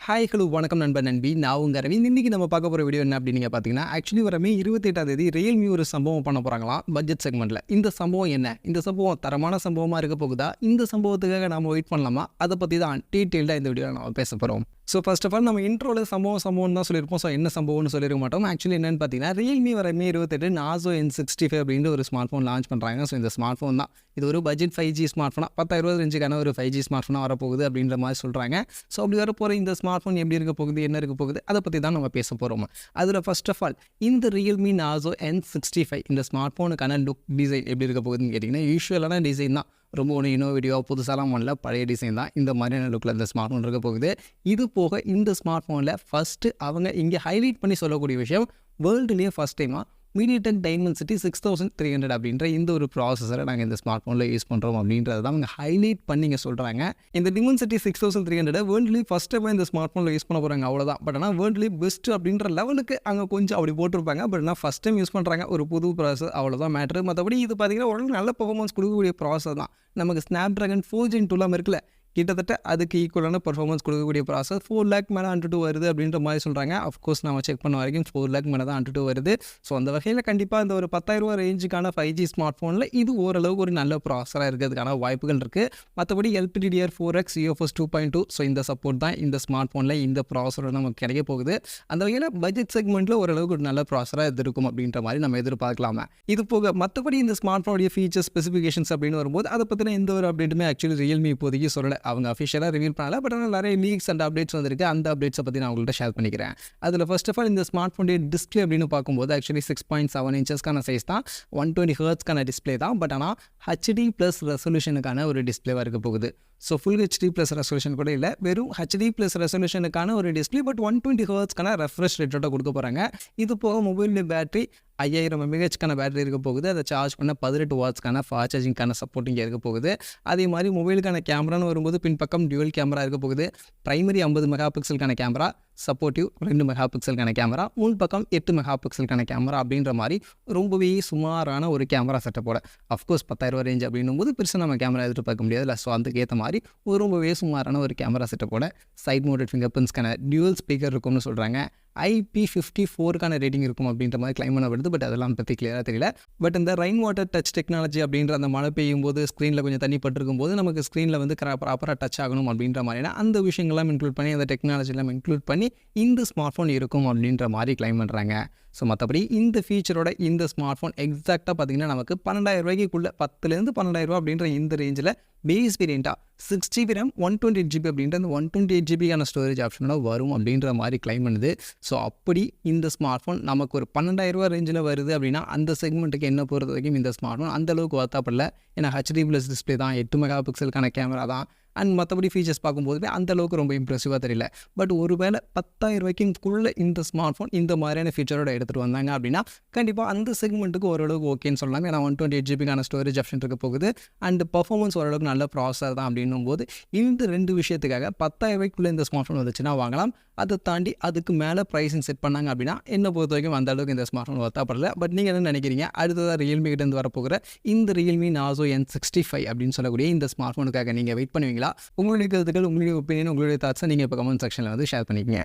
Hi hello வணக்கம் நண்பர் நண்பி நான் உங்கள் அரவிந்த். இன்றைக்கி நம்ம பார்க்க போகிற வீடியோ என்ன அப்படின்னு பார்த்தீங்கன்னா, ஆக்சுவலி வர மே 28ஆம் தேதி ரியல்மி ஒரு சம்பவம் பண்ண போகிறாங்களாம் பட்ஜெட் செக்மெண்ட்டில். இந்த சம்பவம் என்ன, இந்த சம்பவம் தரமான சம்பவமாக இருக்க போகுதா, இந்த சம்பவத்துக்காக நம்ம வெயிட் பண்ணலாமா, அதை பற்றி தான் டீட்டெயில்டாக இந்த வீடியோவில் நம்ம பேச போகிறோம். ஸோ ஃபர்ஸ்ட் ஆஃப் ஆல் நம்ம இன்ட்ரோவில் சம்பவம் தான் சொல்லியிருப்போம். ஸோ என்ன சம்பவம்னு சொல்லியிருக்க மாட்டோம். ஆக்சுவலி என்னென்னு பார்த்தீங்கன்னா, ரியல்மி வர மே 28 நாசோ N65 அப்படின்ற ஒரு ஸ்மார்ட் ஃபோன் லான்ச் பண்ணுறாங்க. ஸோ இந்த ஸ்மார்ட் ஃபோன் தான் இது ஒரு பட்ஜெட் 5G ஸ்மார்ட் ஃபோனாக 10,000 ரேஞ்சுக்கான ஒரு 5G ஸ்மார்ட் ஃபோனாக வரப்போகுது அப்படின்ற மாதிரி சொல்கிறாங்க. ஸோ அப்படி வரப்போகிற இந்த ஸ்மார்ட் ஃபோன் எப்படி இருக்க போகுது, என்ன இருக்க போகுது, அதை பற்றி தான் நம்ம பேச போகிறோம். அதில் ஃபர்ஸ்ட் ஆஃப் ஆல் இந்த ரியல்மி நாசோ N65 இந்த ஸ்மார்ட் ஃபோனுக்கான லுக் டிசைன் எப்படி இருக்க போகுதுன்னு கேட்டிங்கன்னா, யூஸ்வலான டிசைன் தான். ரொம்ப ஒன்று இன்னோவேட்டிவாக புதுசாலாம் பண்ணல, பழைய டிசைன் தான். இந்த மாதிரியான லுக்கில் இந்த ஸ்மார்ட் ஃபோன் இருக்க போகுது. இது போக இந்த ஸ்மார்ட் ஃபோனில் ஃபஸ்ட்டு அவங்க இங்கே ஹைலைட் பண்ணி சொல்லக்கூடிய விஷயம், வேர்ல்டுலேயே ஃபஸ்ட் டைமாக மீடியாடெக் டைமென்சிட்டி 6300 அப்படின்ற இந்த ஒரு ப்ராசஸரை நாங்கள் இந்த ஸ்மார்ட் ஃபோனில் யூஸ் பண்ணுறோம் அப்படின்றத தான் அவங்க ஹைலைட் பண்ணி இங்கே சொல்கிறாங்க. இந்த டிமென்சிட்டி 6300 வேர்ல்டுலேயே ஃபஸ்ட் டைமாக இந்த ஸ்மார்ட் ஃபோனில் யூஸ் பண்ண போகிறாங்க, அவ்வளோதான். பட் ஆனால் வேர்ல்டுலேயே பெஸ்ட் அப்படின்ற லெவலுக்கு அங்கே கொஞ்சம் அப்படி போட்டிருப்பாங்க. பட் ஆனால் ஃபஸ்ட் டைம் யூஸ் பண்ணுறாங்க, ஒரு புது ப்ராசஸ், அவ்வளோதான் மேட்ரு. மற்றபடி இது பார்த்திங்கன்னா ஒரு நல்ல பர்ஃபார்மன்ஸ் கொடுக்கக்கூடிய ப்ராசஸ் தான். நமக்கு ஸ்னாப் ட்ராகன் 4 Gen 2 இருக்குல்ல, கிட்டத்தட்ட அதுக்கு ஈக்குவலான பர்ஃபார்மன்ஸ் கொடுக்கக்கூடிய ப்ராசஸ். 4 lakh மேலே Antutu வருது அப்படின்ற மாதிரி சொல்கிறாங்க. அஃப்கோர்ஸ் நம்ம செக் பண்ண வரைக்கும் 4 lakh மேலே தான் Antutu வருது. ஸோ அந்த வகையில் கண்டிப்பாக இந்த ஒரு 10,000 ரேஞ்சுக்கான 5G ஸ்மார்ட் ஃபோனில் இது ஓரளவுக்கு ஒரு நல்ல ப்ராசஸராக இருக்கிறதுக்கான வாய்ப்புகள் இருக்குது. மற்றபடி LPDDR4X UFS 2.2 ஸோ இந்த சப்போர்ட் தான் இந்த ஸ்மார்ட் ஃபோனில் இந்த ப்ராசஸரோட நமக்கு கிடைக்க போகுது. அந்த வகையில் பட்ஜெட் செக்மெண்ட்டில் ஓரளவுக்கு ஒரு நல்ல ப்ராசஸராக இது இருக்கும் அப்படின்ற மாதிரி நம்ம எதிர்பார்க்கலாமா. இது போக மற்றபடி இந்த ஸ்மார்ட் ஃபோனுடைய ஃபீச்சர்ஸ் ஸ்பெசிஃபிகேஷன்ஸ் அப்படின்னு வரும்போது அதை பற்றின எந்த ஒரு அப்டேட்டுமே ஆக்சுவலி ரியல்மி இப்போதைக்கு சொல்லலை. அவங்க அஃபிஷியலாக ரிவீல் பண்ணல, பட் ஆனால் நிறைய லீக்ஸ் அண்ட் அப்டேட்ஸ் வந்திருக்கு. அந்த அப்டேட்ஸை பற்றி நான் உங்கள்கிட்ட ஷேர் பண்ணிக்கிறேன். அதில் ஃபர்ஸ்ட் ஆஃப் ஆல் இந்த ஸ்மார்ட் ஃபோனுடைய டிஸ்பிளே அப்படின்னு பார்க்கும்போது ஆக்சுவலி 6.7 inches சைஸ் தான், 120 Hz டிஸ்பிளே தான். பட் ஆனால் HD+ ரெசல்யூஷனுக்கான ஒரு டிஸ்பிளேவாக இருக்க போகுது. ஸோ ஃபுல் HD+ ரெசல்யூஷன் கூட இல்லை, வெறும் HD+ ரெசல்யூஷனுக்கான ஒரு டிஸ்பிளே. பட் 120 Hz ரெஃப்ரெஷ் ரேட்டோட கொடுக்க போகிறாங்க. இது போக மொபைல் பேட்டரி 5000 mAh பேட்டரி இருக்க போகுது. அதை சார்ஜ் பண்ண 18 watts ஃபாஸ்ட் சார்ஜிங்கான சப்போர்ட் இங்கே இருக்க போகுது. அதே மாதிரி மொபைலுக்கான கேமரான்னு வரும்போது பின்பக்கம் டியூவல் கேமரா இருக்க போகுது. பிரைமரி 50 மெகாபிக்சலுக்கான கேமரா, சப்போர்ட்டிவ் 2 மெகாபிக்சலுக்கான கேமரா, முன் பக்கம் 8 மெகாபிக்சலுக்கான கேமரா அப்படின்ற மாதிரி ரொம்பவே சுமாரான ஒரு கேமரா செட்டப்போட. அஃப்கோர்ஸ் 10,000 ரேஞ்ச் அப்படின்னும் போது பெருசாக நம்ம கேமரா எதிர்பார்க்க முடியாது இல்லை. ஸோ அதுக்கு ஏற்ற மாதிரி ரொம்பவே சுமாரான ஒரு கேமரா செட்டப்போட சைட் மவுண்டட் ஃபிங்கர் பிரிண்ட்ஸ்க்கான டியூவல் ஸ்பீக்கர் இருக்கும்னு சொல்கிறாங்க. IP54 ரேட்டிங் இருக்கும் அப்படின்ற மாதிரி கிளைம் பண்ணப்படுது. பட் அதெல்லாம் பற்றி கிளியராக தெரியல. பட் இந்த ரெயின் வாட்டர் டச் டெக்னாலஜி அப்படின்ற அந்த மழை பெய்யும் போது ஸ்க்ரீனில் கொஞ்சம் தண்ணி பட்டிருக்கும் போது நமக்கு ஸ்க்ரீனில் வந்து ப்ராப்பராக டச் ஆகணும் அப்படின்ற மாதிரினா அந்த விஷயங்கள்லாம் இன்க்ளூட் பண்ணி, அந்த டெக்னாலஜிலாம் இன்க்ளூட் பண்ணி இந்த ஸ்மார்ட் ஃபோன் இருக்கும் அப்படின்ற மாதிரி கிளைம் பண்ணுறாங்க. ஸோ மற்றபடி இந்த ஃபீச்சரோட இந்த ஸ்மார்ட் ஃபோன் எக்ஸாக்டாக பார்த்திங்கன்னா நமக்கு 12,000 ரூபாய்க்குள்ளே 10,000 12,000 ரூபா அப்படின்ற இந்த ரேஞ்சில் பேஸ் வேரியண்ட்டாக 6GB RAM 128GB அப்படின்ற அந்த 128GB ஸ்டோரேஜ் ஆப்ஷனோட வரும் அப்படின்ற மாதிரி கிளைம் பண்ணுது. ஸோ அப்படி இந்த ஸ்மார்ட் ஃபோன் நமக்கு ஒரு 12,000 ரூபா ரேஞ்சில் வருது அப்படின்னா அந்த செக்மெண்ட்டுக்கு என்ன பொறுத்த வரைக்கும் இந்த ஸ்மார்ட் ஃபோன் அந்தளவுக்கு ஒர்த்தாப்படல. ஏன்னா HD+ டிஸ்பிளே தான், 8 மெகாபிக்சலுக்கான கேமரா தான். அண்ட் மற்றபடி ஃபீச்சர்ஸ் பார்க்கும்போதுமே அந்தளவுக்கு ரொம்ப இம்ப்ரெசிவாக தெரியல. பட் ஒருவேளை 10,000 ரூபாய்க்குள்ளே இந்த ஸ்மார்ட் ஃபோன் இந்த மாதிரியான ஃபீச்சரோட எடுத்துகிட்டு வந்தாங்க அப்படின்னா கண்டிப்பாக அந்த செக்மெண்ட்டுக்கு ஓரளவுக்கு ஓகேன்னு சொல்லலாம். ஏன்னா 128GB ஸ்டோரேஜ் ஆப்ஷன் இருக்க போகுது. அண்ட் பர்ஃபார்மன்ஸ் ஓரளவுக்கு நல்ல ப்ராசஸர் தான் அப்படின்னும் போது இந்த 2 விஷயத்துக்காக 10,000 ரூபாய்க்குள்ளே இந்த ஸ்மார்ட் ஃபோன் வந்துச்சுன்னா வாங்கலாம். அதை தாண்டி அதுக்கு மேலே ப்ரைஸிங் செட் பண்ணாங்க அப்படின்னா என்ன பொறுத்த வரைக்கும் அந்த அளவுக்கு இந்த ஸ்மார்ட் ஃபோன் ஒர்த்தாப்படல. பட் நீங்கள் என்ன நினைக்கிறீங்க? அடுத்ததாக ரியல்மி கிட்டேருந்து வரப்போகிற இந்த ரியல்மி நாசோ N65 அப்படின்னு சொல்லக்கூடிய இந்த ஸ்மார்ட் ஃபோனுக்காக நீங்கள் வெயிட் பண்ணுவீங்களா? உங்களுடைய கருத்துக்கள், உங்களுடைய ஒப்பீனியன், உங்களுடைய தாட்ஸை நீங்கள் இப்போ கமெண்ட் செக்ஷனில் வந்து ஷேர் பண்ணிக்கங்க.